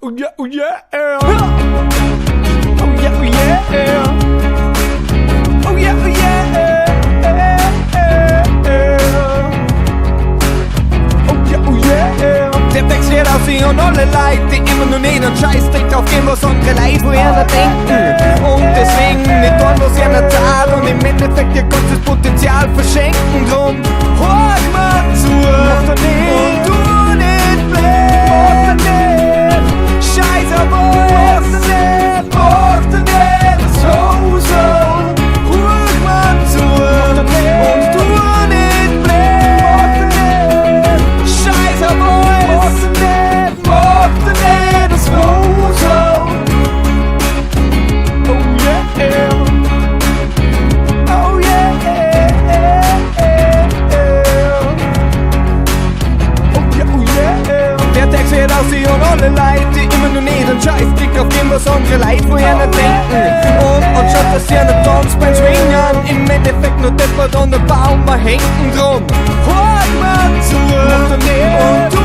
Oh yeah, oh yeah. Oh yeah, oh yeah. Oh yeah, oh yeah. Oh yeah, oh yeah. Der Text wird auf sie und alle Leute, die immer nur einen Scheißdreck drauf geben, was andere Leute vorher denken. Und deswegen nicht tun, was ihr nicht tat und im Endeffekt ihr ganzes Potenzial verschenken. Drum hör mal zu und du nicht blöd. Scheiße, moch da ned, das Hosal. Hör mal zu und du nicht blöd. Scheiße, moch da ned, das Hosal. Oh yeah, oh yeah, oh yeah, oh yeah. Der Text wird aus sie und alle Leute, die immer nur nicht einen Scheißblick auf dem, was andere Leute vorher nicht denken. Und anstatt dass sie einen Tanz beim Schwingen im Endeffekt nur deppert an der Baum hängen drum. Hört mal zu und